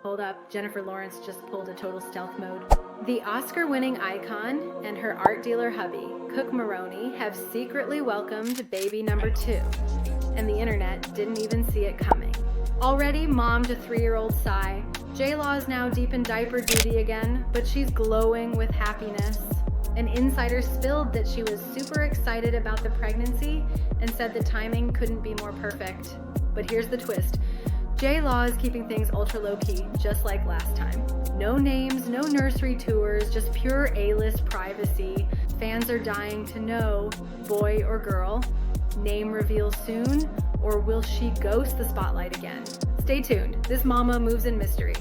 Hold up, Jennifer Lawrence just pulled a total stealth mode. The Oscar-winning icon and her art dealer hubby, Cooke Maroney, have secretly welcomed baby number 2, and the internet didn't even see it coming. Already mom to 3-year-old Sai, JLaw is now deep in diaper duty again, but she's glowing with happiness. An insider spilled that she was super excited about the pregnancy and said the timing couldn't be more perfect. But here's the twist. JLaw is keeping things ultra low-key, just like last time. No names, no nursery tours, just pure A-list privacy. Fans are dying to know, boy or girl, name reveal soon, or will she ghost the spotlight again? Stay tuned. This mama moves in mystery.